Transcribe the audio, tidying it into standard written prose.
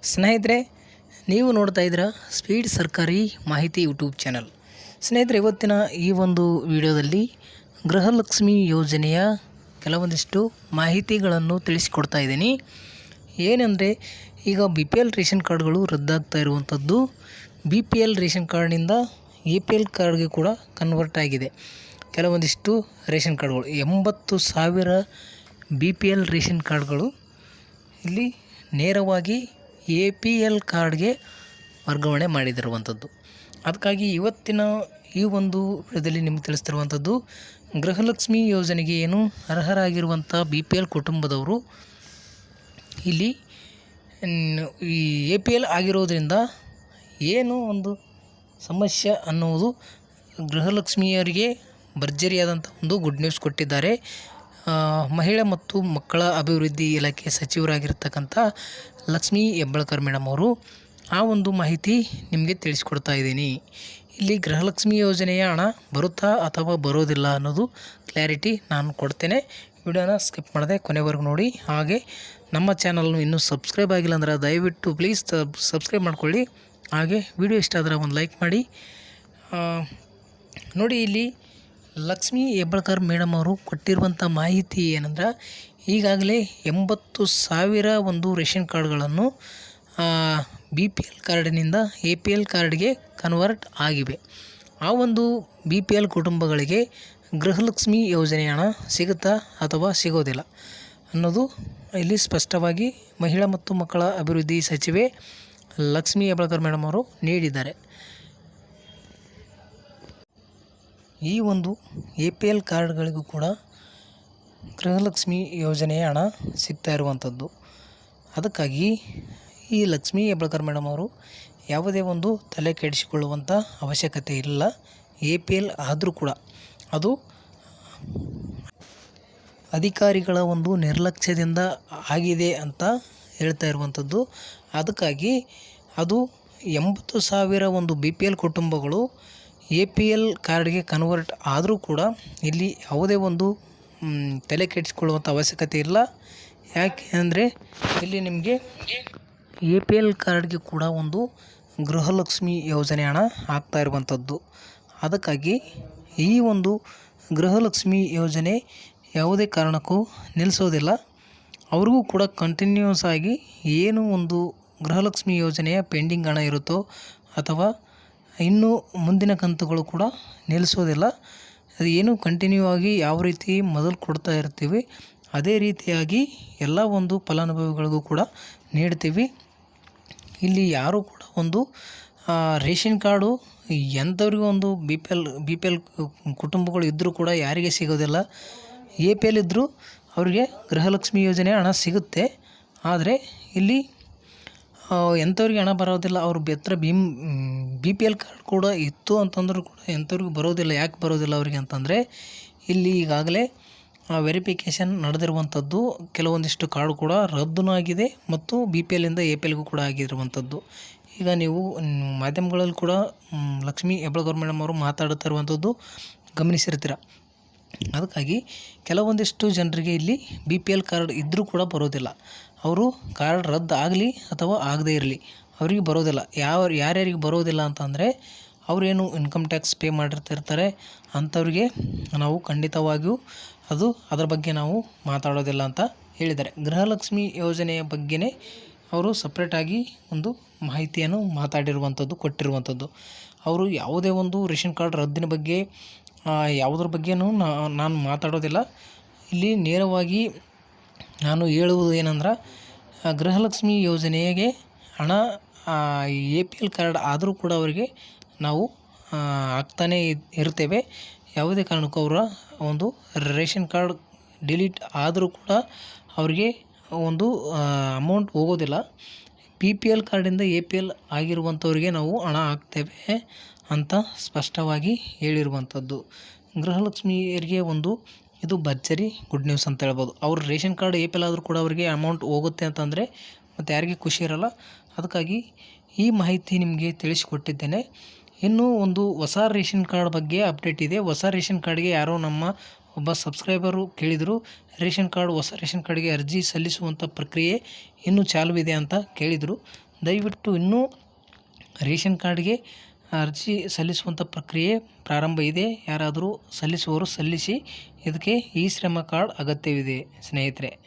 ಸ್ನೇಹಿತರೆ, ನೀವು ನೋಡ್ತಾ ಇದ್ದೀರಾ ಸ್ಪೀಡ್ ಸರ್ಕಾರಿ ಮಾಹಿತಿ ಯೂಟ್ಯೂಬ್ ಚಾನಲ್. ಸ್ನೇಹಿತರೆ, ಇವತ್ತಿನ ಈ ಒಂದು ವಿಡಿಯೋದಲ್ಲಿ ಗೃಹಲಕ್ಷ್ಮಿ ಯೋಜನೆಯ ಕೆಲವೊಂದಿಷ್ಟು ಮಾಹಿತಿಗಳನ್ನು ತಿಳಿಸಿಕೊಡ್ತಾ ಇದ್ದೀನಿ. ಏನೆಂದರೆ, ಈಗ BPL ರೇಷನ್ ಕಾರ್ಡ್ಗಳು ರದ್ದಾಗ್ತಾ ಇರುವಂಥದ್ದು. BPL ರೇಷನ್ ಕಾರ್ಡ್ನಿಂದ APL ಕಾರ್ಡ್ಗೆ ಕೂಡ ಕನ್ವರ್ಟ್ ಆಗಿದೆ ಕೆಲವೊಂದಿಷ್ಟು ರೇಷನ್ ಕಾರ್ಡ್ಗಳು. 80,000 BPL ರೇಷನ್ ಕಾರ್ಡ್ಗಳು ಇಲ್ಲಿ ನೇರವಾಗಿ APL ಕಾರ್ಡ್ಗೆ ವರ್ಗಾವಣೆ ಮಾಡಿದಿರುವಂಥದ್ದು. ಅದಕ್ಕಾಗಿ ಇವತ್ತಿನ ಈ ಒಂದು ವಿಡಿಯೋದಲ್ಲಿ ನಿಮಗೆ ತಿಳಿಸ್ತಿರುವಂಥದ್ದು, ಗೃಹಲಕ್ಷ್ಮಿ ಯೋಜನೆಗೆ ಏನು ಅರ್ಹರಾಗಿರುವಂಥ BPL ಕುಟುಂಬದವರು ಇಲ್ಲಿ ಈ APL ಆಗಿರೋದ್ರಿಂದ ಏನು ಒಂದು ಸಮಸ್ಯೆ ಅನ್ನುವುದು ಗೃಹಲಕ್ಷ್ಮಿಯರಿಗೆ ಭರ್ಜರಿಯಾದಂಥ ಒಂದು ಗುಡ್ ನ್ಯೂಸ್ ಕೊಟ್ಟಿದ್ದಾರೆ. ಮಹಿಳಾ ಮತ್ತು ಮಕ್ಕಳ ಅಭಿವೃದ್ಧಿ ಇಲಾಖೆ ಸಚಿವರಾಗಿರ್ತಕ್ಕಂಥ ಲಕ್ಷ್ಮೀ ಹೆಬ್ಬಾಳ್ಕರ್ ಮೇಡಮ್ ಅವರು ಆ ಒಂದು ಮಾಹಿತಿ ನಿಮಗೆ ತಿಳಿಸ್ಕೊಡ್ತಾ ಇದ್ದೀನಿ. ಇಲ್ಲಿ ಗೃಹಲಕ್ಷ್ಮಿ ಯೋಜನೆಯ ಹಣ ಬರುತ್ತಾ ಅಥವಾ ಬರೋದಿಲ್ಲ ಅನ್ನೋದು ಕ್ಲಾರಿಟಿ ನಾನು ಕೊಡ್ತೇನೆ. ವಿಡಿಯೋನ ಸ್ಕಿಪ್ ಮಾಡದೆ ಕೊನೆವರೆಗೂ ನೋಡಿ. ಹಾಗೆ ನಮ್ಮ ಚಾನಲ್ನು ಇನ್ನೂ ಸಬ್ಸ್ಕ್ರೈಬ್ ಆಗಿಲ್ಲ ಅಂದರೆ ದಯವಿಟ್ಟು ಪ್ಲೀಸ್ ಸಬ್ಸ್ಕ್ರೈಬ್ ಮಾಡ್ಕೊಳ್ಳಿ. ಹಾಗೆ ವಿಡಿಯೋ ಇಷ್ಟ ಆದರೆ ಒಂದು ಲೈಕ್ ಮಾಡಿ. ನೋಡಿ, ಇಲ್ಲಿ ಲಕ್ಷ್ಮೀ ಹೆಬ್ಬಾಳ್ಕರ್ ಮೇಡಮ್ ಅವರು ಕೊಟ್ಟಿರುವಂಥ ಮಾಹಿತಿ ಏನಂದ್ರೆ, ಈಗಾಗಲೇ 80,000 ಒಂದು ರೇಷನ್ ಕಾರ್ಡ್ಗಳನ್ನು BPL ಕಾರ್ಡಿನಿಂದ APL ಕಾರ್ಡ್ಗೆ ಕನ್ವರ್ಟ್ ಆಗಿವೆ. ಆ ಒಂದು BPL ಕುಟುಂಬಗಳಿಗೆ ಗೃಹಲಕ್ಷ್ಮಿ ಯೋಜನೆ ಹಣ ಸಿಗುತ್ತಾ ಅಥವಾ ಸಿಗೋದಿಲ್ಲ ಅನ್ನೋದು ಇಲ್ಲಿ ಸ್ಪಷ್ಟವಾಗಿ ಮಹಿಳಾ ಮತ್ತು ಮಕ್ಕಳ ಅಭಿವೃದ್ಧಿ ಸಚಿವೆ ಲಕ್ಷ್ಮೀ ಹೆಬ್ಬಾಳ್ಕರ್ ಮೇಡಮ್ ಅವರು ನೀಡಿದ್ದಾರೆ. ಈ ಒಂದು APL ಕಾರ್ಡ್ಗಳಿಗೂ ಕೂಡ ಗೃಹಲಕ್ಷ್ಮಿ ಯೋಜನೆಯ ಹಣ ಸಿಗ್ತಾ ಇರುವಂಥದ್ದು. ಅದಕ್ಕಾಗಿ ಈ ಲಕ್ಷ್ಮೀ ಹೆಬ್ಬಾಳ್ಕರ್ ಮೇಡಮ್ ಅವರು ಯಾವುದೇ ಒಂದು ತಲೆ ಕೆಡಿಸಿಕೊಳ್ಳುವಂಥ ಅವಶ್ಯಕತೆ ಇಲ್ಲ. APL ಆದರೂ ಕೂಡ ಅದು ಅಧಿಕಾರಿಗಳ ಒಂದು ನಿರ್ಲಕ್ಷ್ಯದಿಂದ ಆಗಿದೆ ಅಂತ ಹೇಳ್ತಾ ಇರುವಂಥದ್ದು. ಅದಕ್ಕಾಗಿ ಅದು 80,000 ಒಂದು BPL ಕುಟುಂಬಗಳು APL ಕಾರ್ಡ್ಗೆ ಕನ್ವರ್ಟ್ ಆದರೂ ಕೂಡ ಇಲ್ಲಿ ಯಾವುದೇ ಒಂದು ತಲೆ ಕೆಡಿಸಿಕೊಳ್ಳುವಂಥ ಅವಶ್ಯಕತೆ ಇಲ್ಲ. ಯಾಕೆ ಅಂದರೆ, ಇಲ್ಲಿ ನಿಮಗೆ APL ಕಾರ್ಡ್ಗೆ ಕೂಡ ಒಂದು ಗೃಹಲಕ್ಷ್ಮಿ ಯೋಜನೆ ಹಣ ಆಗ್ತಾ ಇರುವಂಥದ್ದು. ಅದಕ್ಕಾಗಿ ಈ ಒಂದು ಗೃಹಲಕ್ಷ್ಮಿ ಯೋಜನೆ ಯಾವುದೇ ಕಾರಣಕ್ಕೂ ನಿಲ್ಲಿಸೋದಿಲ್ಲ. ಅವ್ರಿಗೂ ಕೂಡ ಕಂಟಿನ್ಯೂಸ್ ಆಗಿ ಏನು ಒಂದು ಗೃಹಲಕ್ಷ್ಮಿ ಯೋಜನೆಯ ಪೆಂಡಿಂಗ್ ಹಣ ಇರುತ್ತೋ ಅಥವಾ ಇನ್ನು ಮುಂದಿನ ಕಂತುಗಳು ಕೂಡ ನಿಲ್ಲಿಸೋದಿಲ್ಲ. ಅದು ಏನು ಕಂಟಿನ್ಯೂ ಆಗಿ ಯಾವ ರೀತಿ ಮೊದಲು ಕೊಡ್ತಾ ಇರ್ತೀವಿ ಅದೇ ರೀತಿಯಾಗಿ ಎಲ್ಲ ಒಂದು ಫಲಾನುಭವಿಗಳಿಗೂ ಕೂಡ ನೀಡ್ತೀವಿ. ಇಲ್ಲಿ ಯಾರೂ ಕೂಡ ಒಂದು ರೇಷನ್ ಕಾರ್ಡು ಎಂಥವ್ರಿಗೂ ಒಂದು BPL ಕುಟುಂಬಗಳು ಇದ್ದರೂ ಕೂಡ ಯಾರಿಗೆ ಸಿಗೋದಿಲ್ಲ. APL ಇದ್ದರೂ ಅವರಿಗೆ ಗೃಹಲಕ್ಷ್ಮಿ ಯೋಜನೆ ಹಣ ಸಿಗುತ್ತೆ. ಆದರೆ ಇಲ್ಲಿ ಎಂಥವ್ರಿಗೆ ಹಣ ಬರೋದಿಲ್ಲ. ಅವ್ರ ಹತ್ರ BPL ಕಾರ್ಡ್ ಕೂಡ ಇತ್ತು ಅಂತಂದ್ರೂ ಕೂಡ ಎಂಥವ್ರಿಗೂ ಬರೋದಿಲ್ಲ. ಯಾಕೆ ಬರೋದಿಲ್ಲ ಅವರಿಗೆ ಅಂತಂದರೆ, ಇಲ್ಲಿ ಈಗಾಗಲೇ ವೆರಿಫಿಕೇಷನ್ ನಡೆದಿರುವಂಥದ್ದು. ಕೆಲವೊಂದಿಷ್ಟು ಕಾರ್ಡ್ ಕೂಡ ರದ್ದೂ ಆಗಿದೆ ಮತ್ತು BPLಯಿಂದ APLಗೂ ಕೂಡ ಆಗಿರುವಂಥದ್ದು. ಈಗ ನೀವು ಮಾಧ್ಯಮಗಳಲ್ಲಿ ಕೂಡ ಲಕ್ಷ್ಮೀ ಹೆಬ್ಬಾಳ್ಕರ್ ಮೇಡಮ್ ಅವರು ಮಾತಾಡ್ತಾ ಇರುವಂಥದ್ದು ಗಮನಿಸಿರ್ತೀರ. ಅದಕ್ಕಾಗಿ ಕೆಲವೊಂದಿಷ್ಟು ಜನರಿಗೆ ಇಲ್ಲಿ BPL ಕಾರ್ಡ್ ಇದ್ದರೂ ಕೂಡ ಬರೋದಿಲ್ಲ. ಅವರು ಕಾರ್ಡ್ ರದ್ದು ಆಗಲಿ ಅಥವಾ ಆಗದೇ ಇರಲಿ ಅವರಿಗೆ ಬರೋದಿಲ್ಲ. ಯಾರ್ಯಾರಿಗೆ ಬರೋದಿಲ್ಲ ಅಂತಂದರೆ, ಅವರೇನು ಇನ್ಕಮ್ ಟ್ಯಾಕ್ಸ್ ಪೇ ಮಾಡಿರ್ತಿರ್ತಾರೆ ಅಂಥವ್ರಿಗೆ ನಾವು ಖಂಡಿತವಾಗಿಯೂ ಅದರ ಬಗ್ಗೆ ನಾವು ಮಾತಾಡೋದಿಲ್ಲ ಅಂತ ಹೇಳಿದ್ದಾರೆ. ಗೃಹಲಕ್ಷ್ಮಿ ಯೋಜನೆಯ ಬಗ್ಗೆನೇ ಅವರು ಸಪ್ರೇಟಾಗಿ ಒಂದು ಮಾಹಿತಿಯನ್ನು ಕೊಟ್ಟಿರುವಂಥದ್ದು. ಅವರು ಯಾವುದೇ ಒಂದು ರೇಷನ್ ಕಾರ್ಡ್ ರದ್ದಿನ ಬಗ್ಗೆ ಯಾವುದ್ರ ಬಗ್ಗೆನೂ ನಾನು ಮಾತಾಡೋದಿಲ್ಲ. ಇಲ್ಲಿ ನೇರವಾಗಿ ನಾನು ಹೇಳುವುದು ಏನಂದ್ರೆ, ಗೃಹಲಕ್ಷ್ಮಿ ಯೋಜನೆಗೆ ಹಣ APL ಕಾರ್ಡ್ ಆದರೂ ಕೂಡ ಅವರಿಗೆ ನಾವು ಹಾಕ್ತಾನೇ ಇರ್ತೇವೆ. ಯಾವುದೇ ಕಾರಣಕ್ಕೂ ಅವರ ಒಂದು ರೇಷನ್ ಕಾರ್ಡ್ ಡಿಲೀಟ್ ಆದರೂ ಕೂಡ ಅವರಿಗೆ ಒಂದು ಅಮೌಂಟ್ ಹೋಗೋದಿಲ್ಲ. BPL ಕಾರ್ಡಿಂದ APL ಆಗಿರುವಂಥವ್ರಿಗೆ ನಾವು ಹಣ ಹಾಕ್ತೇವೆ ಅಂತ ಸ್ಪಷ್ಟವಾಗಿ ಹೇಳಿರುವಂಥದ್ದು. ಗೃಹಲಕ್ಷ್ಮಿಯರಿಗೆ ಒಂದು ಇದು ಭರ್ಜರಿ ಗುಡ್ ನ್ಯೂಸ್ ಅಂತ ಹೇಳ್ಬೋದು. ಅವ್ರ ರೇಷನ್ ಕಾರ್ಡ್ APL ಆದರೂ ಕೂಡ ಅವರಿಗೆ ಅಮೌಂಟ್ ಹೋಗುತ್ತೆ ಅಂತಂದರೆ ಮತ್ತು ಯಾರಿಗೆ ಖುಷಿ ಇರೋಲ್ಲ. ಅದಕ್ಕಾಗಿ ಈ ಮಾಹಿತಿ ನಿಮಗೆ ತಿಳಿಸಿಕೊಟ್ಟಿದ್ದೇನೆ. ಇನ್ನೂ ಒಂದು ಹೊಸ ರೇಷನ್ ಕಾರ್ಡ್ ಬಗ್ಗೆ ಅಪ್ಡೇಟ್ ಇದೆ. ಹೊಸ ರೇಷನ್ ಕಾರ್ಡ್ಗೆ ಯಾರೋ ನಮ್ಮ ಒಬ್ಬ ಸಬ್ಸ್ಕ್ರೈಬರು ಕೇಳಿದರು, ಹೊಸ ರೇಷನ್ ಕಾರ್ಡ್ಗೆ ಅರ್ಜಿ ಸಲ್ಲಿಸುವಂಥ ಪ್ರಕ್ರಿಯೆ ಇನ್ನೂ ಚಾಲುವಿದೆ ಅಂತ ಕೇಳಿದರು. ದಯವಿಟ್ಟು ಇನ್ನೂ ರೇಷನ್ ಕಾರ್ಡ್ಗೆ ಅರ್ಜಿ ಸಲ್ಲಿಸುವಂಥ ಪ್ರಕ್ರಿಯೆ ಪ್ರಾರಂಭ ಇದೆ. ಯಾರಾದರೂ ಸಲ್ಲಿಸುವವರು ಸಲ್ಲಿಸಿ. ಇದಕ್ಕೆ ಇ ಶ್ರಮ್ ಕಾರ್ಡ್ ಅಗತ್ಯವಿದೆ ಸ್ನೇಹಿತರೆ.